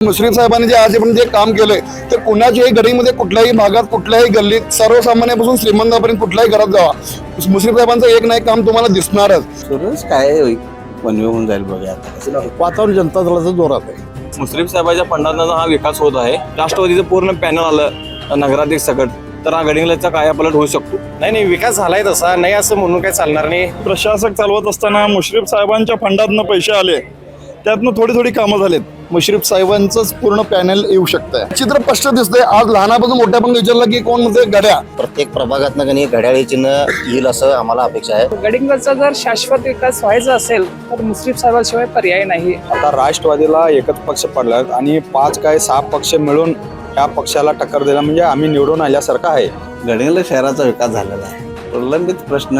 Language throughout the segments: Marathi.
मुश्रीफ साहेबांनी जे आज आपण जे काम केलंय ते कुणाच्याही गडीमध्ये कुठल्याही भागात कुठल्याही गल्लीत सर्वसामान्यापासून श्रीमंतापर्यंत कुठल्याही घरात जावा मुश्रीफ साहेबांचं एक ना एक काम तुम्हाला दिसणारच. सुरूच काय वनवे होऊन जाईल बघा आता. वातावरण जनता दलाचं जोरात आहे. मुश्रीफ साहेबांच्या फंडातून हा विकास होत आहे. राष्ट्रवादीचं पूर्ण पॅनल आलं नगराध्यक्ष सकट तर हा गडिंग्लजचा कायापालट होऊ शकतो. नाही विकास झालाय तसा नाही असं म्हणून काय चालणार नाही. प्रशासक चालवत असताना मुश्रीफ साहेबांच्या फंडातनं पैसे आले, त्यातनं थोडी कामं झालेत. मुश्रीफ साहेबांचंच पूर्ण पॅनल येऊ शकतंय. चित्र स्पष्ट दिसतंय. आज लहानापासून मोठ्यापर्यंत विचारलं की कोण म्हणते घड्या. प्रत्येक प्रभागातनं कधी घड्याळी चिन्ह येईल असं आम्हाला अपेक्षा आहे. गडिंग्लजचा जर शाश्वत विकास व्हायचा असेल तर मुश्रीफ साहेबांशिवाय पर्याय नाही. आता राष्ट्रवादीला एकच पक्ष पडला आणि 5 काय 6 पक्ष मिळून ह्या पक्षाला टक्कर दिला म्हणजे आम्ही निवडून आल्यासारखं आहे. गडिंग्लज शहराचा विकास झालेला आहे. प्रलंबित प्रश्न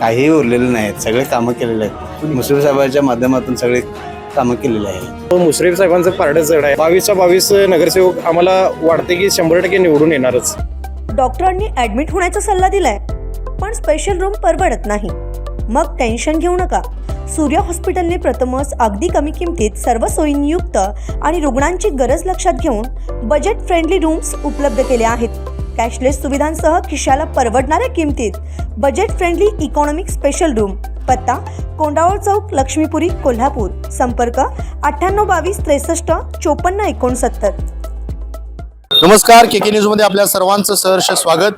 काही उरलेले नाहीत. सगळे कामं केलेले आहेत. मुश्रीफ साहेबांच्या माध्यमातून सगळे कामं केलेली आहे. मुश्रीफ साहेबांचं पारडं जड आहे. 22च्या 22 नगरसेवक आम्हाला वाटते की 100% निवडून येणारच. डॉक्टरांनी ऍडमिट होण्याचा सल्ला दिलाय, पण स्पेशल रूम परवडत नाही. मग टेन्शन घेऊ नका. सूर्या हॉस्पिटलने प्रथमच अगदी कमी किमतीत सर्व सोयींयुक्त आणि रुग्णांची गरज लक्षात घेऊन बजेट फ्रेंडली रूम्स उपलब्ध केले आहेत. कॅशलेस सुविधांसह खिशाला परवडणाऱ्या किमतीत budget friendly economic special room. पत्ता कोंडावळ चौक, लक्ष्मीपुरी, कोल्हापूर. संपर्क 9822 63 54 69. नमस्कार, के न्यूज मध्ये आपल्या सर्वांचं सहर्ष स्वागत.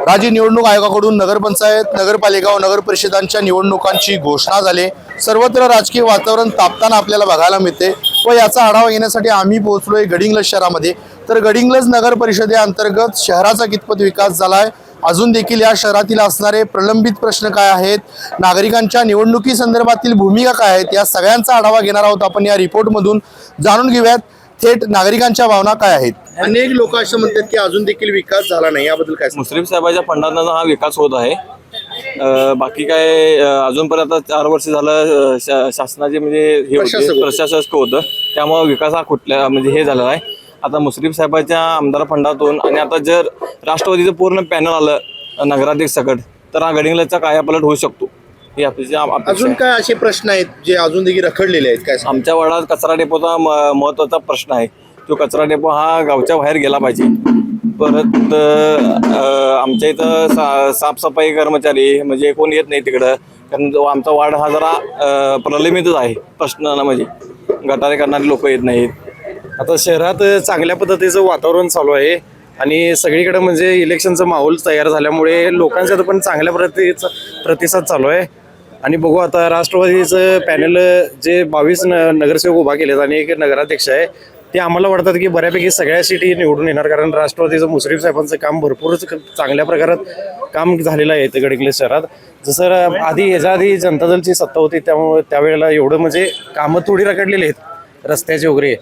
राज्य निवडणूक आयोगाकडून नगरपंचायत, नगरपालिका व नगर परिषदांच्या निवडणुकांची घोषणा झाली. सर्वत्र राजकीय वातावरण तापताना आपल्याला बघायला मिळते व याचा आढावा घेण्यासाठी आम्ही पोहोचलोय गडिंग्लज शहरामध्ये. तर गडिंग्लज नगर परिषदेअंतर्गत शहराचा कितपत विकास झालाय, अजून देखील या शहरातील असणारे प्रलंबित प्रश्न काय आहेत, नागरिकांच्या निवडणुकी संदर्भातील भूमिका काय आहेत, या सगळ्यांचा आढावा घेणार आहोत आपण या रिपोर्टमधून. जाणून घेऊयात थेट नागरिकांच्या भावना काय आहेत. अनेक लोक असं म्हणतात की अजून देखील विकास झाला नाही, याबद्दल काय? मुश्रीफ साहेबांच्या फंडातून हा विकास होत आहे. बाकी काय अजूनपर्यंत 4 वर्ष झालं शासनाचे म्हणजे हे प्रशासक होतं, त्यामुळे विकास हा कुठल्या म्हणजे हे झालेला आहे. आता मुश्रीफ साहेबांच्या आमदार फंडातून आणि आता जर राष्ट्रवादीचं पूर्ण पॅनल आलं नगराध्यक्ष सकट तर हा गडिंग्लजचा कायापालट होऊ शकतो. ही आपली अजून काय असे प्रश्न आहेत जे अजून देखील रखडलेले आहेत काय? आमच्या वार्डात कचरा डेपोचा महत्त्वाचा प्रश्न आहे. तो कचरा डेपो हा गावच्या बाहेर गेला पाहिजे. परत आमच्या इथं साफसफाई कर्मचारी म्हणजे कोण येत नाही तिकडं, कारण जो आमचा वार्ड हा जरा प्रलंबितच आहे. प्रश्न म्हणजे गटारे करणारे लोक येत नाहीत. आता शहरात चांगल्या पद्धतीचं वातावरण चालू आहे आणि सगळीकडे म्हणजे इलेक्शनचा माहोल तयार झाल्यामुळे लोकांच्यात पण चांगल्या प्रतिसाद चालू आहे. आणि बघू आता राष्ट्रवादीचं पॅनल जे 22 नगरसेवक उभा केलेत आणि एक नगराध्यक्ष आहे, ते आम्हाला वाटतात की बऱ्यापैकी सगळ्या सीटी निवडून येणार. कारण राष्ट्रवादीचं मुश्रीफ साहेबांचं काम भरपूर चांगल्या प्रकारात काम झालेलं आहे इथं गडिंग्लज शहरात. जसं ह्याच्या आधी जनता दलची सत्ता होती त्यामुळे त्यावेळेला एवढं म्हणजे कामं थोडी रखडलेली आहेत रस्त्याचे वगैरे,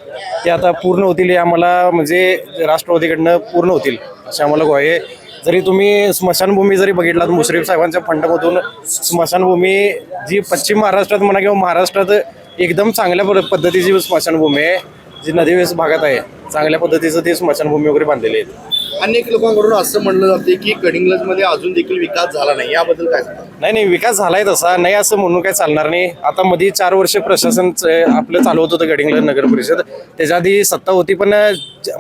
ते आता पूर्ण होतील. आम्हाला म्हणजे राष्ट्रवादीकडनं पूर्ण होतील असे आम्हाला ग्वाही आहे. जरी तुम्ही स्मशानभूमी जरी बघितलात मुश्रीफ साहेबांच्या फंडामधून, स्मशानभूमी जी पश्चिम महाराष्ट्रात म्हणा किंवा महाराष्ट्रात एकदम चांगल्या पद्धतीची स्मशानभूमी आहे, जी नदीवेस भागात आहे, चांगल्या पद्धतीचं ते स्मशानभूमी वगैरे बांधलेली आहेत. अनेक लोकांकडून असं म्हणलं जाते की गडिंग्लज मध्ये अजून देखील विकास झाला नाही, याबद्दल काय सांगता? नाही विकास झालाय तसा नाही असं म्हणून काय चालणार नाही. आता मध्ये 4 वर्ष प्रशासन आपलं चालवत होतं गडिंग्लज नगर परिषद, त्याच्या आधी सत्ता होती पण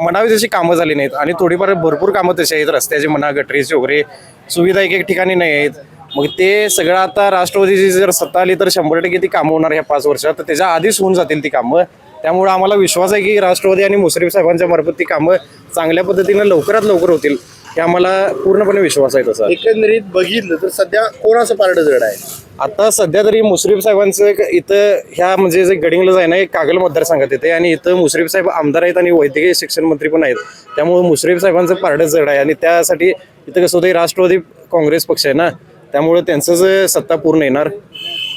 म्हणावी तशी कामं झाली नाहीत आणि थोडीफार भरपूर कामं तशी आहेत. रस्त्याचे म्हणा, गटरीचे वगैरे सुविधा एक ठिकाणी नाही आहेत. मग ते सगळं आता राष्ट्रवादीची जर सत्ता आली तर 100% ती कामं होणार ह्या 5 वर्षात. तर त्याच्या आधीच होऊन जातील ती कामं. त्यामुळे आम्हाला विश्वास आहे की राष्ट्रवादी आणि मुश्रीफ साहेबांच्या मार्फत ती कामं चांगल्या पद्धतीनं लवकरात लवकर होतील, हे आम्हाला पूर्णपणे विश्वास आहे. तसा एकंदरीत बघितलं तर सध्या कोणाचं पारडं जड आहे? आता सध्या तरी मुश्रीफ साहेबांचं इथं ह्या म्हणजे जे गडिंग्लज आहे ना, एक कागल मतदारसंघात येते आणि इथं मुश्रीफ साहेब आमदार आहेत आणि वैद्यकीय शिक्षण मंत्री पण आहेत. त्यामुळे मुश्रीफ साहेबांचं पारडं जड आहे आणि त्यासाठी इथं कसं होतं, राष्ट्रवादी काँग्रेस पक्ष आहे ना, त्यामुळे त्यांचंच सत्ता पूर्ण येणार.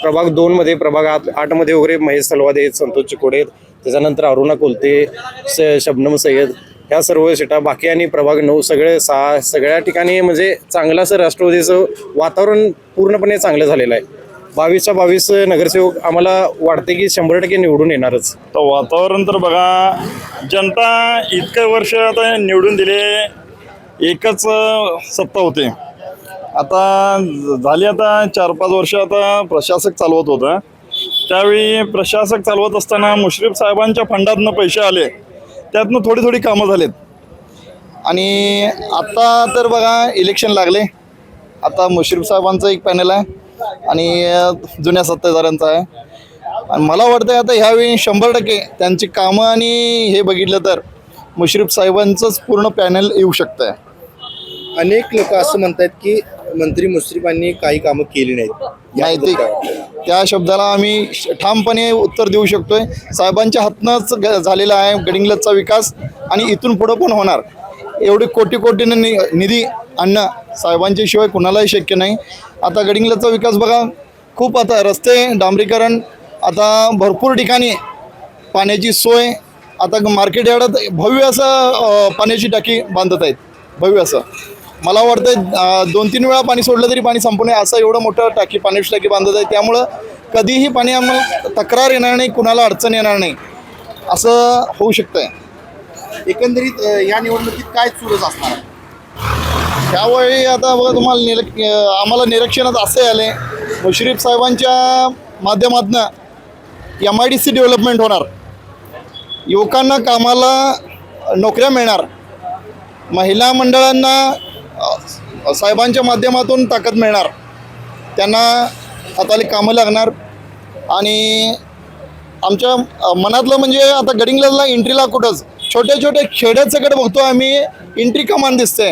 प्रभाग 2 मध्ये, प्रभाग 8 मध्ये वगैरे महेश तलवादे आहेत, संतोष चिकोडे आहेत, त्याच्यानंतर अरुणा कोलते, शबनम सय्यद, ह्या सर्व सीटा बाकी आणि प्रभाग 9 सगळ्या ठिकाणी म्हणजे चांगलं असं राष्ट्रवादीचं वातावरण पूर्णपणे चांगलं झालेलं आहे. 22च्या 22 नगरसेवक आम्हाला वाटते की 100% निवडून येणारच. तर वातावरण तर बघा, जनता इतकं वर्ष आता निवडून दिले, एकच सत्ता होते. आता झाली आता 4-5 वर्ष आता प्रशासक चालवत होतं, त्यावेळी प्रशासक चालवत असताना मुश्रीफ साहेबांच्या फंडातनं पैसे आले, त्यातनं थोडी थोडी कामं झालेत. आणि आता तर बघा इलेक्शन लागले, आता मुश्रीफ साहेबांचं एक पॅनल आहे आणि जुन्या सत्तेदारांचं आहे. आणि मला वाटतं आता ह्यावेळी 100% त्यांची कामं आणि हे बघितलं तर मुश्रीफ साहेबांचंच पूर्ण पॅनल येऊ शकतं आहे. अनेक लोक असं म्हणतात की मंत्री मुश्रीफांनी काही कामं केली नाहीत. नाही ते त्या शब्दाला आम्ही ठामपणे उत्तर देऊ शकतोय. साहेबांच्या हातनंच झालेला आहे गडिंग्लजचा विकास आणि इथून पुढं पण होणार. एवढे कोटी कोटीनं निधी आणणं साहेबांच्या शिवाय कुणालाही शक्य नाही. आता गडिंग्लजचा विकास बघा, खूप आता रस्ते डांबरीकरण, आता भरपूर ठिकाणी पाण्याची सोय, आता मार्केट यार्डात भव्य असं पाण्याची टाकी बांधत आहेत, भव्य असं. मला वाटतं 2-3 वेळा पाणी सोडलं तरी पाणी संपू नये असं एवढं मोठं टाकी पाण्याची टाकी बांधत आहे. त्यामुळं कधीही पाणी आम्हाला तक्रार येणार नाही, कुणाला अडचण येणार नाही, असं होऊ शकतंय. एकंदरीत या निवडणुकीत काय चुरस असणार आहे? त्यावेळी आता बघा तुम्हाला आम्हाला निरीक्षणात असे आले, मुश्रीफ साहेबांच्या माध्यमातून MIDC डेव्हलपमेंट होणार, युवकांना कामाला नोकऱ्या मिळणार, महिला मंडळांना साहेबांच्या माध्यमातून ताकद मिळणार, त्यांना हाताला कामं लागणार. आणि आमच्या मनातलं म्हणजे आता गडिंग्लजला एंट्रीला कुठंच छोटे छोटे खेड्यात सगळं बघतो आम्ही, एंट्री कमान दिसते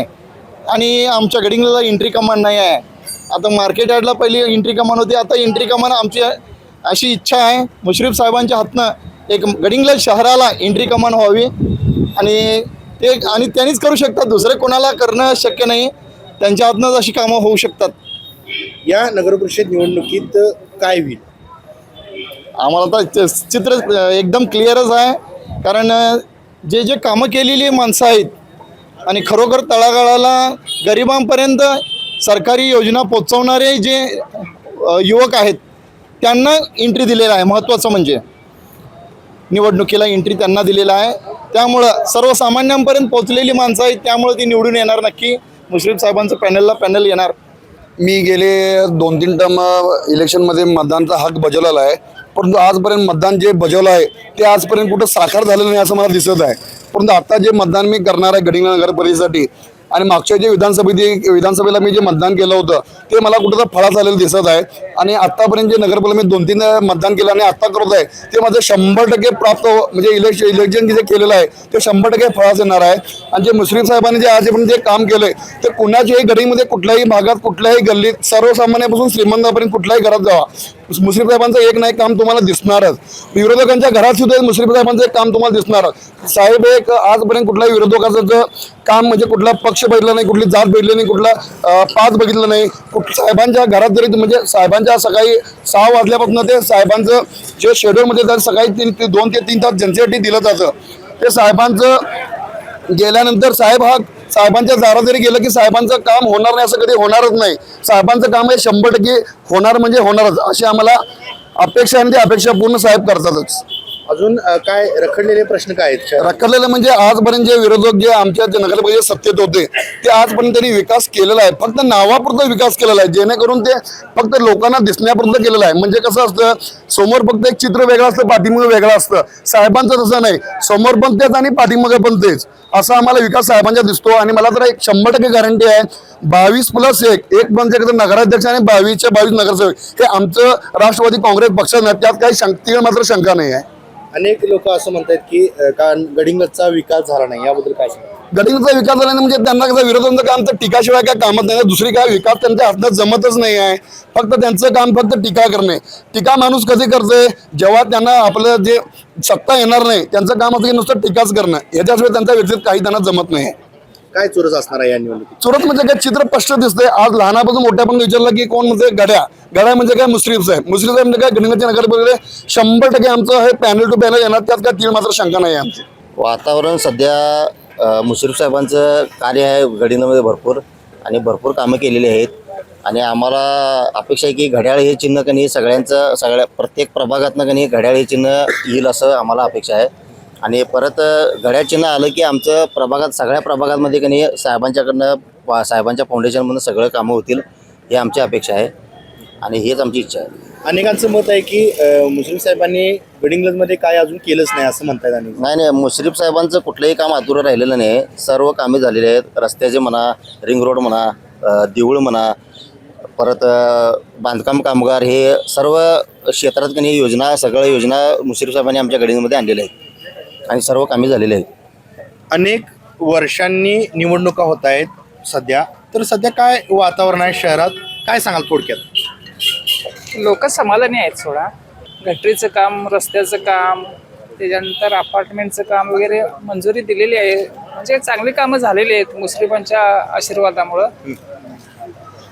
आणि आमच्या गडिंग्लजला एंट्री कमान नाही आहे. आता मार्केट यार्डला पहिली एंट्री कमान होती, आता एंट्री कमान आमची अशी इच्छा आहे मुश्रीफ साहेबांच्या हातनं एक गडिंग्लज शहराला एंट्री कमान व्हावी आणि त्यांनीच करू शकतात, दुसरे कोणाला करणं शक्य नाही. त्यांच्या हातनंच अशी कामं होऊ शकतात. या नगरपरिषद निवडणुकीत काय होईल? आम्हाला तर चित्र एकदम क्लिअरच आहे, कारण जे जे कामं केलेली माणसं आहेत आणि खरोखर तळागाळाला गरिबांपर्यंत सरकारी योजना पोचवणारे जे युवक आहेत त्यांना एंट्री दिलेला आहे. महत्त्वाचं म्हणजे निवडणुकीला एंट्री त्यांना दिलेला आहे. त्यामुळं सर्वसामान्यांपर्यंत पोचलेली माणसं आहेत, त्यामुळे ती निवडून येणार. नक्की मुश्रीफ साहेबांचं पॅनल येणार. मी गेले 2-3 टर्म इलेक्शनमध्ये मतदानाचा हक बजावलेला आहे, परंतु आजपर्यंत मतदान जे बजावलं आहे ते आजपर्यंत कुठं साकार झालेलं नाही असं मला दिसत आहे. परंतु आता जे मतदान मी करणार आहे गडिंग्लज नगर परिषदेसाठी आणि मागच्या जे विधानसभेला मी जे मतदान केलं होतं ते मला कुठं फळा झालेलं दिसत आहे. आणि आत्तापर्यंत जे नगरपालिका मी 2-3 मतदान केलं आणि आत्ता करत आहे ते माझं 100% प्राप्त म्हणजे इलेक्शन जे केलेलं आहे ते 100% फळास येणार आहे. आणि जे मुश्रीफ साहेबांनी जे आजपर्यंत जे काम केलं आहे ते कुणाच्याही गडीमध्ये कुठल्याही भागात कुठल्याही गल्लीत सर्वसामान्यापासून श्रीमंतापर्यंत कुठल्याही घरात जावा, मुश्रीफ साहेबांचं एक ना एक काम तुम्हाला दिसणारच. विरोधकांच्या घरात सुद्धा मुश्रीफ साहेबांचं एक काम तुम्हाला दिसणारच. साहेब एक आजपर्यंत कुठल्याही विरोधकाचं काम म्हणजे कुठला पक्ष बघितला नाही, कुठली जात बघितली नाही, कुठला पाच बघितलं नाही. साहेबांच्या घरात जरी म्हणजे साहेबांच्या सकाळी 6 वाजल्यापासून ते साहेबांचं जे शेड्यूलमध्ये तर सकाळी 2 ते 3 तास जनतेसाठी दिलं जातं ते साहेबांचं गेल्यानंतर साहेबांच्या दारात जरी गेलं की साहेबांचं काम होणार नाही असं कधी होणारच नाही. साहेबांचं काम हे 100% होणार म्हणजे होणारच अशी आम्हाला अपेक्षा आणि ती अपेक्षा पूर्ण साहेब करतातच. अजून काय रखडलेले प्रश्न काय आहेत? रखडलेलं म्हणजे आजपर्यंत जे विरोधक जे आमच्या जे नगरपालिका सत्तेत होते ते आजपर्यंत त्यांनी विकास केलेला आहे, फक्त नावापुरता विकास केलेला आहे, जेणेकरून ते फक्त लोकांना दिसण्यापुरतं केलेलं आहे. म्हणजे कसं असतं, समोर फक्त एक चित्र वेगळं असतं, पाठीमागं वेगळं असतं. साहेबांचं तसं नाही, समोर पण तेच आणि पाठीमागं पण तेच, असा आम्हाला विकास साहेबांचा दिसतो. आणि मला तर एक 100% गॅरंटी आहे, 22+1 म्हणजे नगराध्यक्ष आणि 22 नगरसेवक हे आमचं राष्ट्रवादी काँग्रेस पक्षानं, त्यात काही मात्र शंका नाही आहे. अनेक लोक असं म्हणतात की गडिंग्लजचा विकास झाला नाही, याबद्दल काय सांगा? गडिंग्लजचा विकास झाला नाही म्हणजे त्यांना कसं विरोधाचं काम तर टीकाशिवाय काय कामच नाही, दुसरी काय विकास त्यांच्या हातात जमतच नाही आहे. फक्त त्यांचं काम फक्त टीका करणे. टीका माणूस कधी करतोय, जेव्हा त्यांना आपलं जे सत्ता येणार नाही त्यांचं काम असं की नुसतं टीकाच करणं, याच्याशिवाय त्यांच्या व्यक्तीत काही त्यांना जमत नाही. काय चुरस असणार आहे या निवडणुकीत? चुरत म्हणजे काय चित्र स्पष्ट दिसतंय. आज लहानापासून मोठ्यापर्यंत विचारलं की कोण म्हणजे गड्या म्हणजे काय मुश्रीफ साहेब म्हणजे काय गडिंग्लजच्या नगरपालिकेमध्ये 100% आमचं हे पॅनल टू पॅनल येणार, त्यात काय तीळ मात्र शंका नाही आहे आमची. वातावरण सध्या मुश्रीफ साहेबांचं कार्य आहे गडिंग्लजमध्ये भरपूर आणि भरपूर कामं केलेली आहेत. आणि आम्हाला अपेक्षा आहे की घड्याळ हे चिन्ह कधी सगळ्या प्रत्येक प्रभागातनं कधी घड्याळ हे चिन्ह येईल असं आम्हाला अपेक्षा आहे. आणि परत घड्याळ चिन्ह आलं की आमचं प्रभागात सगळ्या प्रभागांमध्ये कधी साहेबांच्या फाउंडेशनमधून सगळं कामं होतील, हे आमची अपेक्षा आहे आणि हेच आमची इच्छा आहे. अनेकांचं मत आहे की मुश्रीफ साहेबांनी गडिंग्लजमध्ये काय अजून केलंच नाही असं म्हणतात. आणि नाही, मुश्रीफ साहेबांचं कुठलंही काम अधुरं राहिलेलं नाही. सर्व कामे झालेली आहेत. रस्त्याचे म्हणा, रिंग रोड म्हणा, देऊळ म्हणा, परत बांधकाम कामगार, हे सर्व क्षेत्रात काही योजना, सगळ्या योजना मुश्रीफ साहेबांनी आमच्या गडिंग्लजमध्ये आणलेल्या आहेत आणि सर्व कामे झालेली आहेत. अनेक वर्षांनी निवडणुका होत आहेत सध्या, तर सध्या काय वातावरण आहे शहरात, काय सांगाल थोडक्यात? लोक समाधानी आहेत. सोडा, गटरीचं काम, रस्त्याचं काम, त्याच्यानंतर अपार्टमेंटचं काम वगैरे मंजुरी दिलेली आहे. म्हणजे चांगली कामं झालेली आहेत मुश्रीफांच्या आशीर्वादामुळं.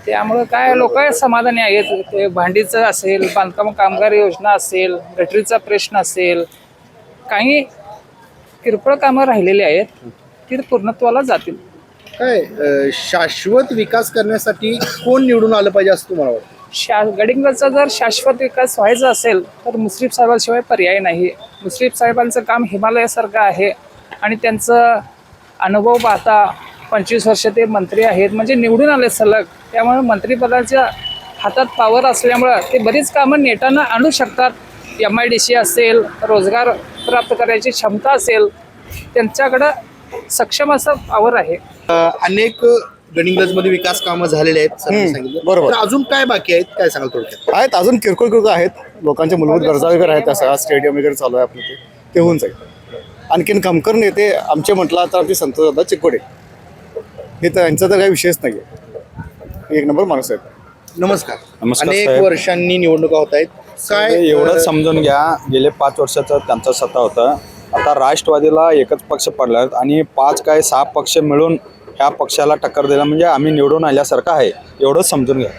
त्यामुळं काय लोक समाधानी आहेत. ते भांडीचं असेल, बांधकाम कामगार योजना असेल, गटरीचा प्रश्न असेल, काही किरकोळ कामं राहिलेली आहेत, ती पूर्णत्वाला जातील. काय शाश्वत विकास करण्यासाठी कोण निवडून आलं पाहिजे असं तुम्हाला वाटतं? गडिंग्लजचा जर शाश्वत विकास व्हायचा असेल तर मुश्रीफ साहेबांशिवाय पर्याय नाही. मुश्रीफ साहेबांचं काम हिमालयासारखं आहे आणि त्यांचं अनुभव पाहता 25 वर्ष ते मंत्री आहेत, म्हणजे निवडून आले सलग. त्यामुळे मंत्रिपदाच्या हातात पावर असल्यामुळं ते बरीच कामं नेटानं आणू शकतात. MIDC असेल, रोजगार प्राप्त करायची क्षमता असेल, त्यांच्याकडं सक्षम असं पावर आहे. अनेक गडिंग्लजमध्ये विकास कामं झालेले आहेत सरांनी सांगितलं. बरोबर. तर अजून काय बाकी आहेत, काय सांगाल थोडक्यात? आहेत अजून किरकोळ आहेत. लोकांच्या मूलभूत गरजा वगैरे आहेत. तसा स्टेडियम वगैरे चालू आहे आपलं, ते होऊन जाईल. आणखीन कमकर नेते आमचे म्हटलं तर आमचे संतोषदादा चिकोडे, हे तर यांचा तर काही विषयच नाही आहे. एक नंबर माणूस आहे. नमस्कार. नमस्कार अनेक साहेब. वर्षांनी निवडणुका होत आहेत. काय एवढंच समजून घ्या, गेले 5 वर्षाचा त्यांचा सत्ता होता. आता राष्ट्रवादीला एकच पक्ष पडला आणि 6 पक्ष मिळून ह्या पक्षाला टक्कर दिला, म्हणजे आम्ही निवडून आल्यासारखं आहे. एवढंच समजून घ्या.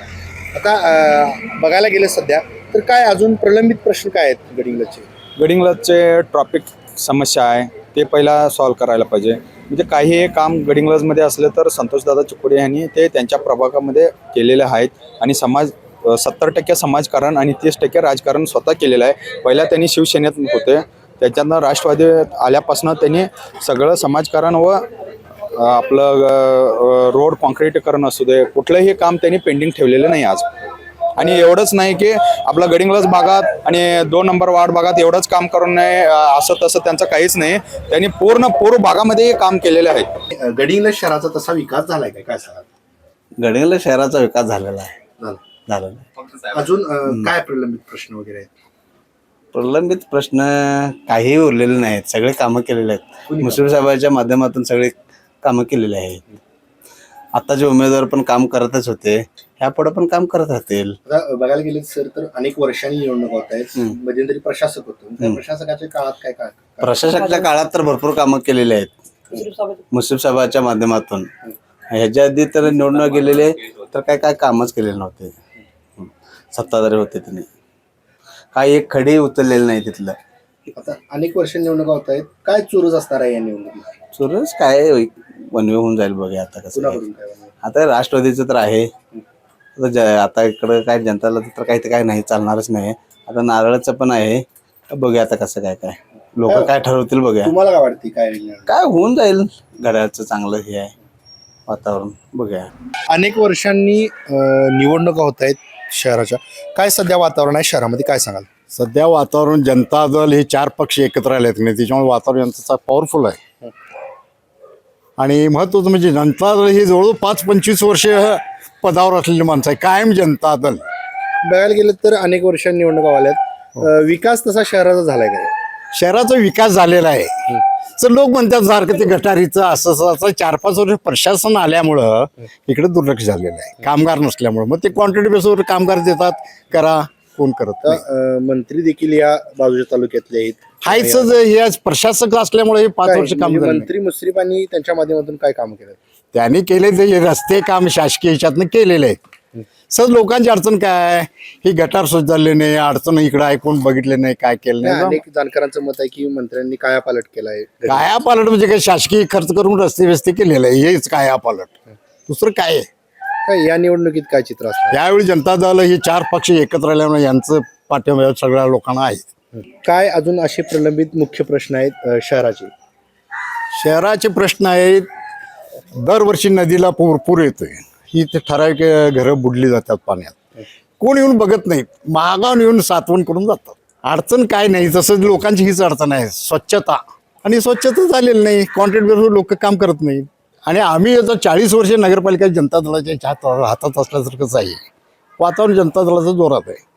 आता बघायला गेलं सध्या तर काय अजून प्रलंबित प्रश्न काय आहेत गडिंग्लजचे? गडिंग्लजचे ट्रॉफिक समस्या आहे, ते पहिला सॉल्व्ह करायला पाहिजे. म्हणजे काही काम गडिंग्लजमध्ये असलं तर संतोषदादा चिकोडे यांनी ते त्यांच्या प्रभागामध्ये केलेले आहेत आणि 70% समाजकारण आणि 30% राजकारण स्वतः केलेलं आहे. पहिला त्यांनी शिवसेनेत होते, त्याच्यातनं राष्ट्रवादी आल्यापासून त्यांनी सगळं समाजकारण व आपलं रोड कॉन्क्रीटीकरण असू दे, कुठलंही काम त्यांनी पेंडिंग ठेवलेलं नाही आज. आणि एवढंच नाही की आपला गडिंग्लज भागात आणि 2 नंबर वार्ड भागात एवढंच काम करून नाही असं तसं त्यांचं काहीच नाही. त्यांनी पूर्ण भागामध्ये काम केलेलं आहे. गडिंग्लज शहराचा तसा विकास झालाय काय सांगाल? गडिंग्लज शहराचा विकास झालेला आहे. झालेला आहे. अजून काय प्रलंबित प्रश्न वगैरे आहेत? प्रलंबित प्रश्न काही उरलेले नाहीत. सगळे कामं केलेले आहेत. मुश्रीफ साहेबांच्या माध्यमातून सगळे कामं केलेली आहेत. आता जे उमेदवार पण काम करतच होते, ह्या पुढे पण काम करत राहतील. आता बघायला गेले सर तर अनेक वर्षांनी निवडणूक होत आहेत. मध्यंतरी प्रशासक होतो, त्या प्रशासकाच्या काळात काय काय प्रशासकाच्या काळात तर भरपूर कामं केलेली आहेत मुश्रीफ साहेबांच्या माध्यमातून. ह्याच्या आधी तर निवडणूक गेलेले तर काय कामच केलेले नव्हते. सत्ताधारी होते त्यांनी, काही एक खडी उचललेली नाही तिथलं. आता अनेक वर्ष निवडणुका होत आहेत, काय चोरच असणार आहे या निवडणुकीत? चोरस काय वनवे होऊन जाईल बघा आता कसं आहे. कुणाकडून काय होणार? आता राष्ट्रवादीचं तर आहे. आता इकडं काय जनताला तर काही नाही, चालणारच नाही. आता नारळाचं पण आहे. बघूया आता कसं काय लोक काय ठरवतील बघूया. तुम्हाला काय वाटते काय होईल? काय होऊन जाईल. घड्याळचं चांगलं हे आहे वातावरण, बघूया. अनेक वर्षांनी निवडणुका होत आहेत शहराच्या, काय सध्या वातावरण आहे शहरामध्ये, काय सांगाल? सध्या वातावरण जनता दल हे 4 पक्ष एकत्र आले आहेत, त्याच्यामुळे वातावरण जनतेचा पॉवरफुल आहे. आणि महत्त्वाचं म्हणजे जनता दल ही जवळजवळ 5-25 वर्ष पदावर असलेली माणसं आहे. कायम जनता दल. बघायला गेलं तर अनेक वर्षांनी निवडणुका आल्यात. विकास तसा शहराचा झालाय काय? शहराचा विकास झालेला आहे. तर लोक म्हणतात सारखं ते गटारीचं असं 4-5 वर्ष प्रशासन आल्यामुळं इकडे दुर्लक्ष झालेलं आहे, कामगार नसल्यामुळं. मग ते क्वांटिटी बेसवर कामगार देतात, करा, कोण करत नाही. मंत्री देखील या बाजूच्या तालुक्यातले आहेत. हायच हे प्रशासक असल्यामुळे हे 5 वर्ष काम झालं. मंत्री मुश्रीफांनी त्यांच्या माध्यमातून काय काम केलं? त्यांनी केले ते रस्ते काम शासकीय ह्याच्यातनं केलेले आहेत. सर लोकांची अडचण काय, ही गटार झाले नाही, अडचण इकडं आहे, कोण बघितले नाही, काय केलं नाही. अनेक जाणकारांचं मत आहे की मंत्र्यांनी कायापालट केलाय. कायापालट म्हणजे काय, शासकीय खर्च करून रस्ते केलेलं आहे, हेच कायापालट. दुसरं काय आहे? काय या निवडणुकीत काय चित्र असतं? यावेळी जनता दल हे 4 पक्ष एकत्र आल्यामुळे यांचं पाठिंबा सगळ्या लोकांना आहे. काय अजून असे प्रलंबित मुख्य प्रश्न आहेत शहराचे? शहराचे प्रश्न आहेत. दरवर्षी नदीला पूर येतोय. ही ठराविक घरं बुडली जातात पाण्यात. कोण येऊन बघत नाहीत, मागावून येऊन सातवण करून जातात. अडचण काय नाही, तसंच लोकांची हीच अडचण आहे, स्वच्छता. आणि स्वच्छता झालेली नाही, कॉन्ट्रॅक्ट बेसवर लोक काम करत नाहीत. आणि आम्ही आता 40 वर्षे नगरपालिका जनता दलाच्या हातात असल्यासारखंच आहे. वातावरण जनता दलाचं जोरात आहे.